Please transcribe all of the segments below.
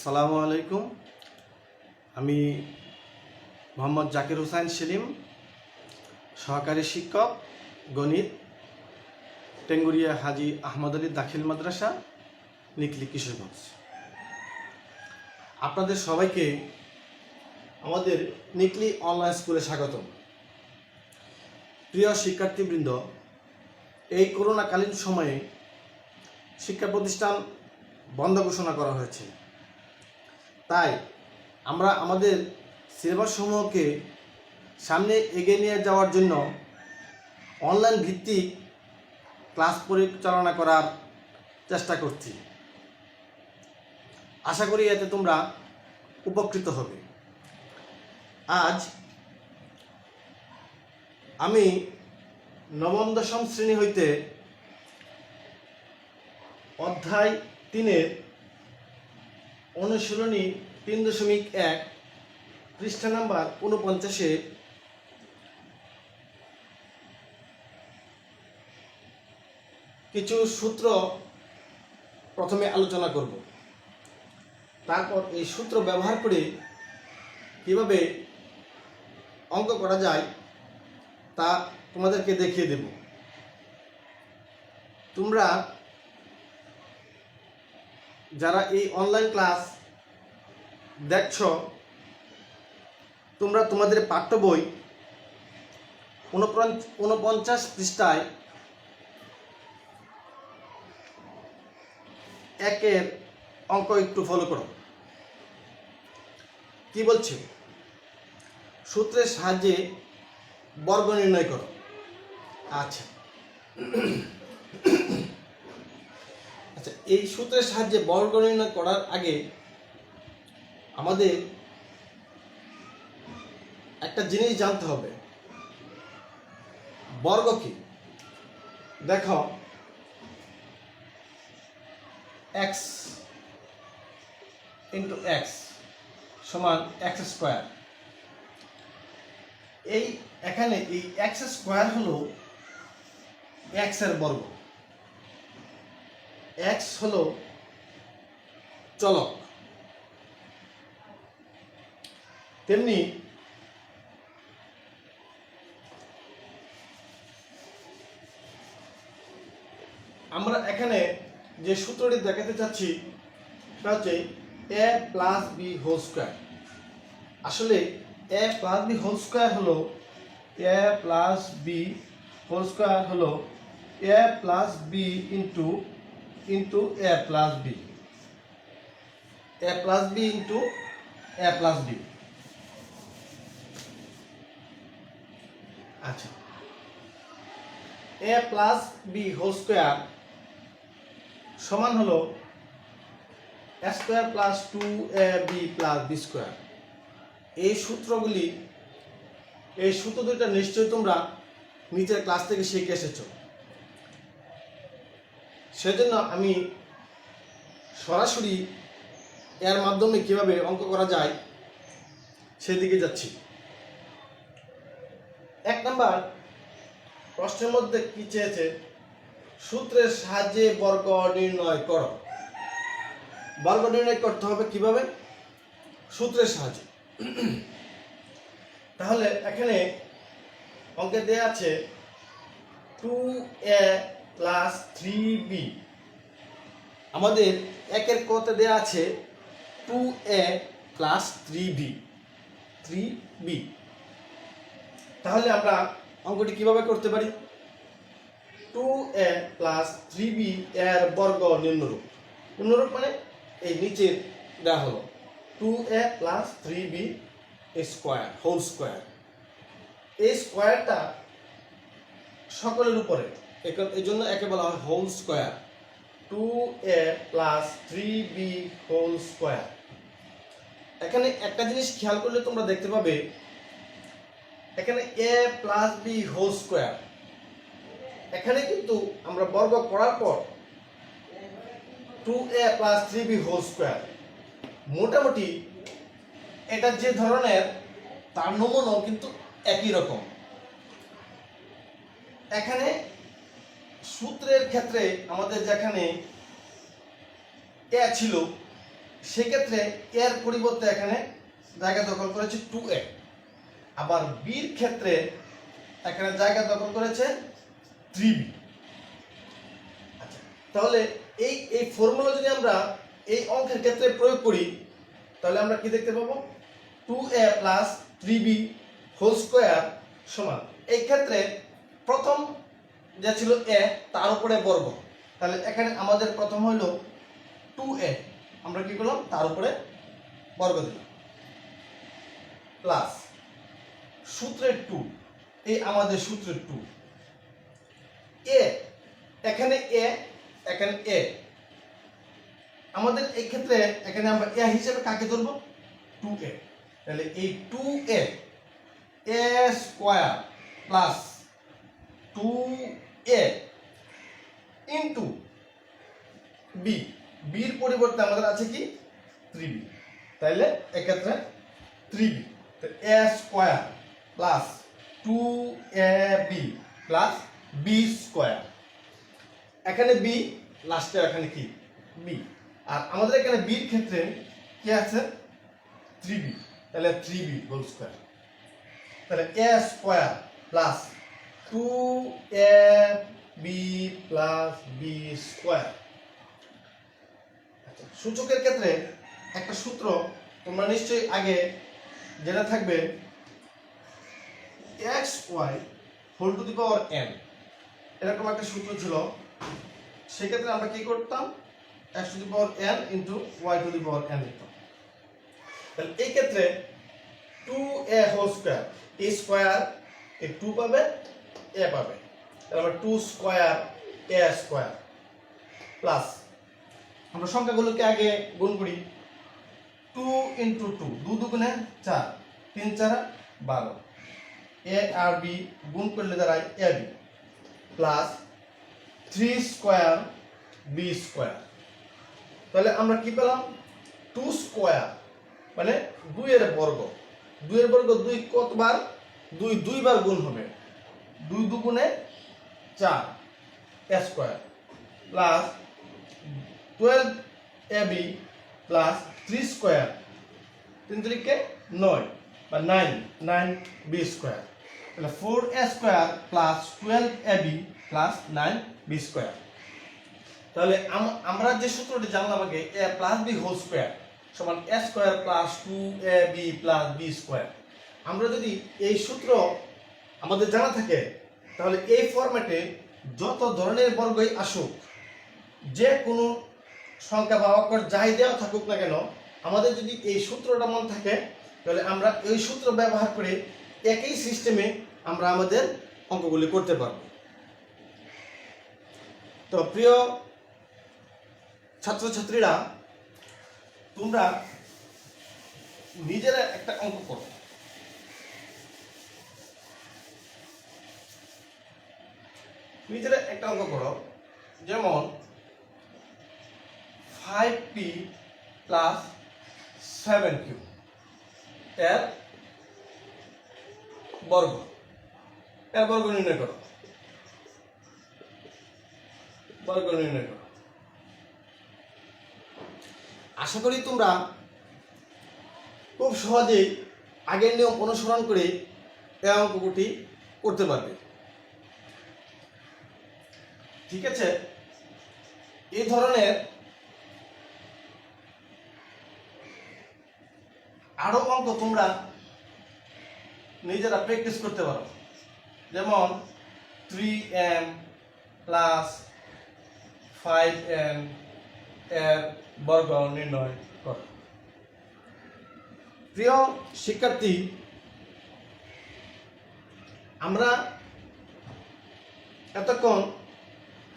আসসালামু আলাইকুম। আমি মোহাম্মদ জাকির হোসেন সেলিম, সহকারী শিক্ষক গণিত, টেঙ্গুরিয়া হাজি আহমদ আলী দাখিল মাদ্রাসা, নিকলি, কিশোরগঞ্জ। আপনাদের সবাইকে আমাদের নিকলি অনলাইন স্কুলে স্বাগতম। প্রিয় শিক্ষার্থীবৃন্দ, এই করোনাকালীন সময়ে শিক্ষা প্রতিষ্ঠান বন্ধ ঘোষণা করা হয়েছে। তাই আমরা আমাদের সিলেবাসসমূহকে সামনে এগিয়ে নিয়ে যাওয়ার জন্য অনলাইন ভিত্তিক ক্লাস পরিচালনা করার চেষ্টা করছি। আশা করি এতে তোমরা উপকৃত হবে। আজ আমি নবম দশম শ্রেণী হইতে অধ্যায় 3-এর অনুশীলনী 3.1 পৃষ্ঠা নাম্বার 49-এ কিছু সূত্র প্রথমে আলোচনা করব। তারপর এই সূত্র ব্যবহার করে কিভাবে অঙ্ক করা যায় তা তোমাদেরকে দেখিয়ে দেব। তোমরা যারা এই অনলাইন ক্লাস দেখছো, তোমরা তোমাদের পাঠ্য বই 49 পৃষ্ঠায় 1-এর অঙ্ক একটু ফলো করো। কি বলছে? সূত্রের সাহায্যে বর্গ নির্ণয় করো। আচ্ছা, এই সূত্রের সাহায্যে বর্গ নির্ণয় করার আগে আমাদের একটা জিনিস জানতে হবে, বর্গ কি। দেখো, x ইন্টু x সমান x স্কোয়ার। এখানে এই x স্কোয়ার হলো x এর বর্গ। x হলো চলক। তেমনি আমরা এখানে যে সূত্রটি দেখাতে চাচ্ছি সেটা হচ্ছে a plus b whole square. আসলে a plus b whole square হলো a plus b whole square হলো a plus b into a plus b, a plus b into a plus b. আচ্ছা, a plus b whole square সমান হলো a square plus 2ab plus b square. এই সূত্র দুইটা নিশ্চয়ই তোমরা নিচের ক্লাস থেকে শিখে এসেছ। সেজন্য আমি সরাসরি এর মাধ্যমে কিভাবে অঙ্ক করা যায় সেদিকে যাচ্ছি। 1 নাম্বার প্রশ্নের মধ্যে কি চেয়েছে? সূত্রের সাহায্যে বর্গ নির্ণয় করো। বর্গ নির্ণয় করতে হবে কিভাবে? সূত্রের সাহায্যে। তাহলে এখানে অঙ্কে দেয়া আছে 2a প্লাস 3b। আমাদের 1-এর কতে দেয়া আছে 2a প্লাস 3b। তাহলে আমরা অঙ্কটি কিভাবে করতে পারি? 2a প্লাস 3b এর বর্গ নিম্নরূপ। নিম্নরূপ মানে এই নিচে দেওয়া হলো 2a plus 3b square whole square. এই স্কোয়ারটা সকলের উপরে, এই জন্য একে বলা হয় whole square. 2a plus 3b whole square. এখানে একটা জিনিস খেয়াল করলে তোমরা দেখতে পাবে, এখানে a plus b whole square, এখানে কিন্তু আমরা বর্গ করার পর 2a plus 3b whole square, মোটামুটি এটা যে ধরনের তার নমুনাও কিন্তু একই রকম। এখানে সূত্রের ক্ষেত্রে আমাদের যেখানে a ছিল সেক্ষেত্রে এর পরিবর্তে এখানে জায়গা দখল করেছে 2a, আবার বির ক্ষেত্রে এখানে জায়গা দখল করেছে 3b। আচ্ছা, তাহলে এই এই ফর্মুলা যদি আমরা এই অঙ্কের ক্ষেত্রে প্রয়োগ করি তাহলে আমরা কি দেখতে পাবো, 2a plus 3b whole square সমান, এই ক্ষেত্রে প্রথম যা ছিল a তার উপরে বর্গ, তাহলে এখানে আমাদের প্রথম হলো 2a, আমরা কি করলাম তার উপরে বর্গ দিলাম, প্লাস সূত্রের 2, এই আমাদের সূত্রের 2 a, এখানে a, এখানে a, আমাদের এই ক্ষেত্রে এখানে আমরা a হিসেবে কাকে ধরবো, 2a, তাহলে এই 2a a square plus 2a into b, বির পরিবর্তে আমাদের আছে কি 3b, তাইলে এক্ষেত্রে 3b, তো a square plus 2ab plus b square, এখানে b লাস্টে, এখানে কি b, আর আমাদের এখানে b এর ক্ষেত্রে কি আছে 3b, তাহলে 3b হোল স্কয়ার, তাহলে a square plus 2ab plus b square. আচ্ছা, সূচকের ক্ষেত্রে একটা সূত্র তোমরা নিশ্চয়ই আগে জেনে থাকবে, xy whole to the power n, এরকম একটা সূত্র ছিল। সেক্ষেত্রে আমরা কি করতাম, x two the power n into y two the power n লিখতাম। তাহলে এই ক্ষেত্রে 2a whole square, a square এই 2 পাবে, a পাবে, তাহলে আমরা 2 স্কয়ার a স্কয়ার প্লাস, আমরা সংখ্যাগুলোকে আগে গুণ করি, 2 ইন্টু 2, 2 দুগুণে 4, 3 4 12, a আর b গুণ করলে দাঁড়ায় ab plus 3 square b square, তাহলে আমরা কি পেলাম 2 স্কয়ার মানে 2 এর বর্গ, 2 এর বর্গ 2 কতবার, 2 দুইবার গুণ হবে, 2 দুগুণে 4 a square plus 12ab plus 3 square, 3 3 9 বা 9 b স্কয়ার, তাহলে 4a square plus 12ab plus 9b square. তাহলে আমরা যে সূত্রটি জানলাম আগে, a plus b whole square সমান a square plus 2ab plus b square, আমরা যদি এই সূত্র আমাদের জানা থাকে তাহলে এই ফরম্যাটে যত ধরনের বর্গই আসুক, যে কোনো সংখ্যা বা অক্ষর যাই দেওয়া থাকুক না কেন, আমাদের যদি এই সূত্রটা মনে থাকে তাহলে আমরা এই সূত্র ব্যবহার করে একই সিস্টেমে আমরা আমাদের অঙ্কগুলি করতে পারব। তো প্রিয় ছাত্রছাত্রীরা, তোমরা নিজেরা একটা অঙ্ক করো, নিজেরা একটা অঙ্ক করো, যেমন 5p প্লাস 7q এর বর্গ, এর বর্গ নির্ণয় করো, বর্গ নির্ণয় করো। আশা করি তোমরা খুব সহজেই আগের নিয়ম অনুসরণ করে এই অঙ্কটি করতে পারবে। ঠিক আছে, এই ধরনের আরো অঙ্ক তোমরা নিজেরা প্র্যাকটিস করতে পারো, যেমন 3m প্লাস 5n এর বর্গ নির্ণয় করো। প্রিয় শিক্ষার্থী, আমরা এতক্ষণ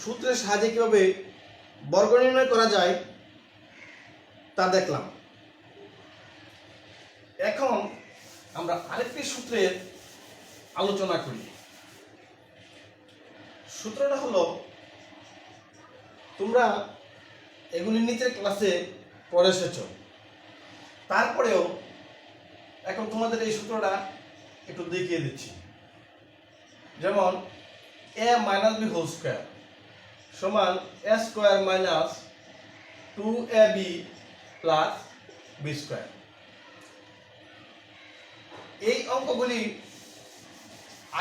সূত্রের সাহায্যে কিভাবে বর্গ নির্ণয় করা যায় তা দেখলাম। এখন আমরা আরেকটি সূত্রের আলোচনা করি। সূত্রটা হলো, তোমরা এগুলি নিচের ক্লাসে পড়ে এসেছো, তারপরেও এখন তোমাদের এই সূত্রটা একটু দেখিয়ে দিচ্ছি। যেমন a minus b whole square সমান a square minus 2ab plus b square. এই অঙ্কগুলি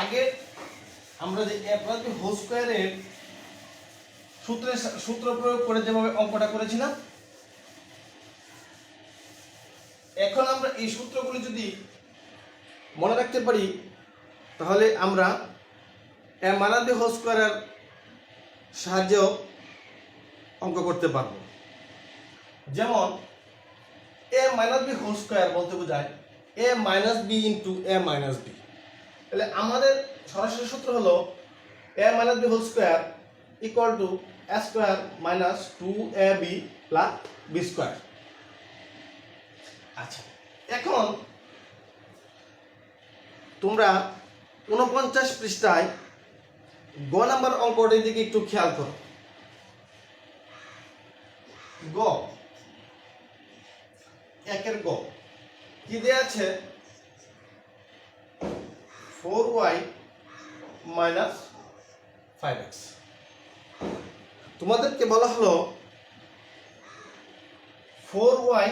আগে আমরা যে এ প্লাস বি হোল স্কোয়ারের সূত্র প্রয়োগ করে যেভাবে অঙ্কটা করেছিলাম, এখন আমরা এই সূত্রগুলি যদি মনে রাখতে পারি তাহলে আমরা এ মাইনাস বি হোল স্কোয়ারের সাহায্যেও অঙ্ক করতে পারবো। যেমন a minus b whole square বলতে বোঝায় a minus b into a minus b. তাহলে আমাদের সরাসরি সূত্র হলো a minus b whole square equal to a square minus 2ab plus b square. আচ্ছা, এখন তোমরা 49 পৃষ্ঠায় গ নাম্বার অঙ্কটির দিকে একটু খেয়াল করো। গ একের গ কি দেয়া আছে? 4y minus 5x। তোমাদেরকে বলা হলো 4y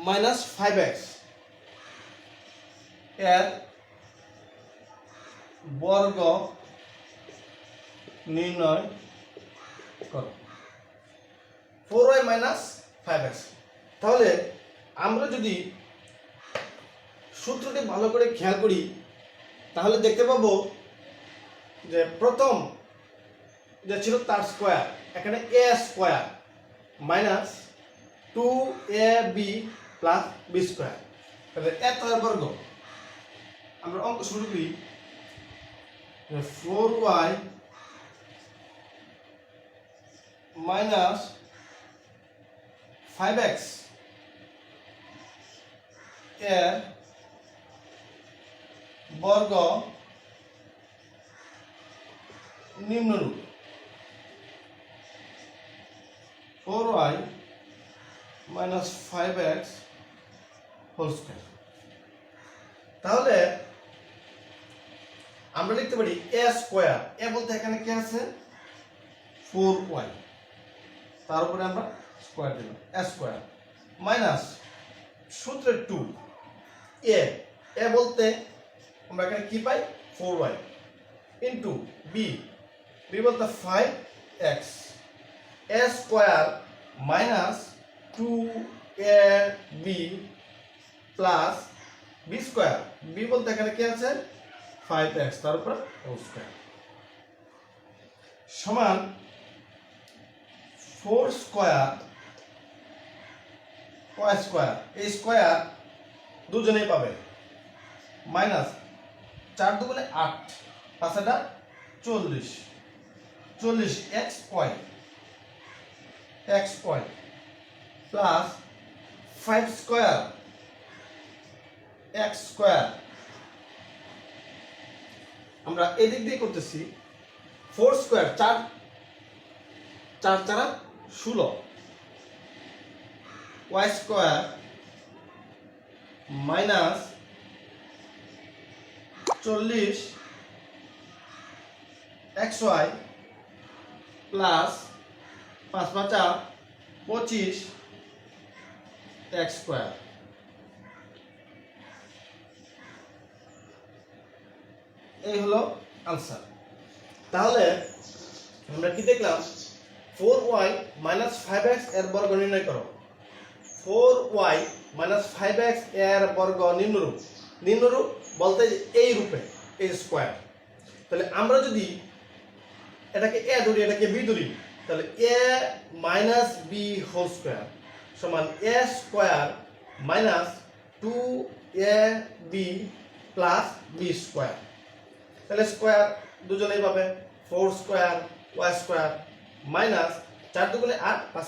মাইনাস 5x এর বর্গ নির্ণয় করো। 4y minus 5x। তাহলে আমরা যদি সূত্রটি ভালো করে খেয়াল করি তাহলে দেখতে পাবো যে প্রথম যে ছিল তার স্কোয়ার, এখানে a square minus 2ab plus b square. তাহলে এত বর্গ। আমরা অঙ্ক শুরু করি 4y মাইনাস 5x এর বর্গ নিম্নরূপ। 4y minus 5x whole square. তাহলে আমরা লিখতে পারি a স্কয়ার। a বলতে এখানে কি আছে? 4y, তার উপরে আমরা স্কয়ার দিলাম a স্কয়ার মাইনাস সূত্রের 2 a বলতে আমরা এখানে কি পাই? 4y ইনটু b বলতে 5x a square minus 2ab plus b square. b বলতে এখানে কি আছে? 5x, তার উপর হোল স্কয়ার সমান 4 স্কয়ার y স্কয়ার। এই স্কয়ার দুজনেই পাবে মাইনাস 4 দুগুণে 8, 5 40, 40 x y plus 5 square x square. আমরা এদিক দিয়ে করতেছি 4 square 4 4 16 y square minus 40 xy plus 5 5 25 x square. এই হলো আনসার। তাহলে আমরা কি দেখলাম? 4y মাইনাস 5x এর বর্গ নির্ণয় করো। 4y মাইনাস 5x এর বর্গ নিম্নরূপ। নিম্নরূপ বলতে এই রূপে, এই স্কয়ার। তাহলে আমরা যদি এটাকে a ধরি, এটাকে b ধরি, তাহলে a minus b whole square সমান a square minus 2ab plus b square. তাহলে স্কয়ার দুজনেই পাবে 4 স্কয়ার y স্কয়ার মাইনাস 4 দুগুণে 8, 5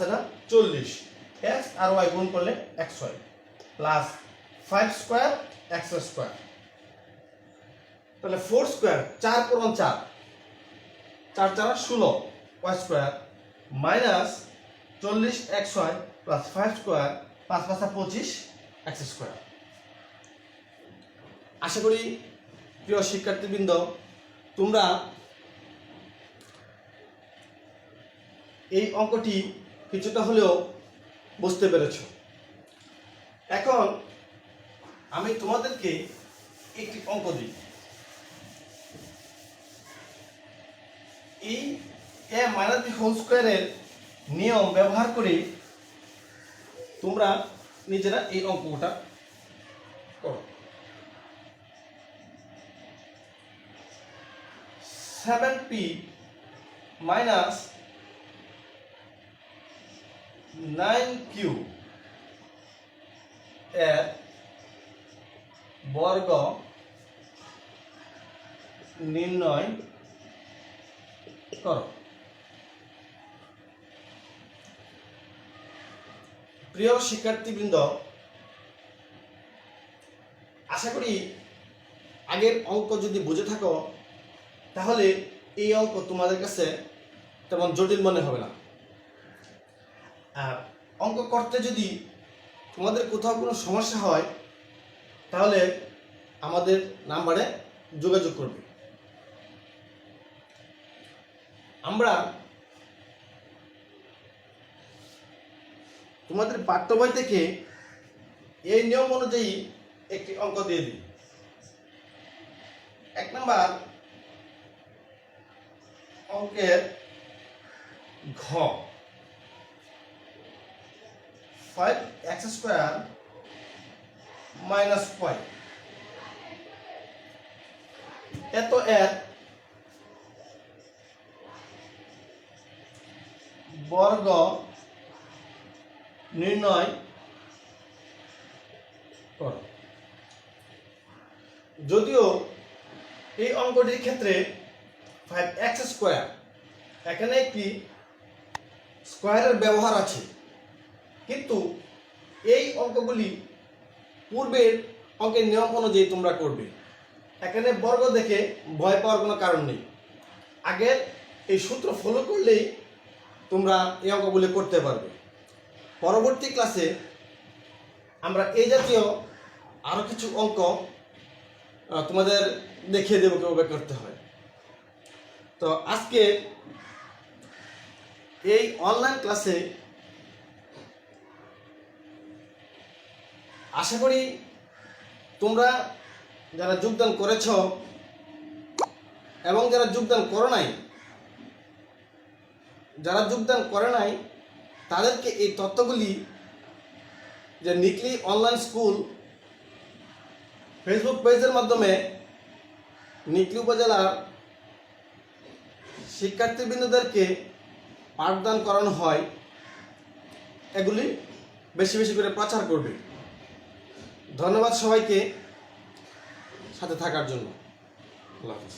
40 x আর y গুণ করলে xy plus 5 square x square. তাহলে 4 স্কয়ার 4 পূরণ 4, 4 4 16 y square minus 40 xy plus 5 square 5 5 25 x square. আশা করি প্রিয় শিক্ষার্থীবৃন্দ তোমরা এই অঙ্কটি কিছুটা হলেও বুঝতে পেরেছো। এখন আমি তোমাদেরকে একটি অঙ্ক দিই। এই a মাইনাস বি হোল স্কোয়ারের নিয়ম ব্যবহার করে তোমরা নিজেরা এই অঙ্কটা করো। 7p মাইনাস 9q এর বর্গ নির্ণয় করো। প্রিয় শিক্ষার্থীবৃন্দ, আশা করি আগের অঙ্ক যদি বুঝে থাকো তাহলে এই অঙ্ক তোমাদের কাছে তেমন জটিল মনে হবে না। আর অঙ্ক করতে যদি তোমাদের কোথাও কোনো সমস্যা হয় তাহলে আমাদের নাম্বারে যোগাযোগ করবে। আমরা তোমাদের পাঠ্য বই থেকে এই নিয়ম অনুযায়ী একটি অঙ্ক দিয়ে দিই। 1 নাম্বার অঙ্কের ঘ 5x স্কয়ার মাইনাস 5 এত এর বর্গ নির্ণয় করো। যদিও এই অঙ্কটির ক্ষেত্রে 5x স্কয়ার এখানে একটি স্কয়ারের ব্যবহার আছে, কিন্তু এই অঙ্কগুলি পূর্বের অঙ্কের নিয়ম অনুযায়ী তোমরা করবে। এখানে বর্গ দেখে ভয় পাওয়ার কোনো কারণ নেই। আগের এই সূত্র ফলো করলেই তোমরা এই অঙ্কগুলি করতে পারবে। পরবর্তী ক্লাসে আমরা এই জাতীয় আরও কিছু অঙ্ক তোমাদের দেখিয়ে দেবো কীভাবে করতে হয়। তো আজকে এই অনলাইন ক্লাসে আশা করি তোমরা যারা যোগদান করেছ এবং যারা যোগদান করে নাই তাদেরকে এই তথ্যগুলি যে নিকলি অনলাইন স্কুল ফেসবুক পেজের মাধ্যমে নিকলি উপজেলার শিক্ষার্থীবৃন্দদেরকে পাঠদান করানো হয়, এগুলি বেশি বেশি করে প্রচার করবে। ধন্যবাদ সবাইকে সাথে থাকার জন্য। আল্লাহ হাফেজ।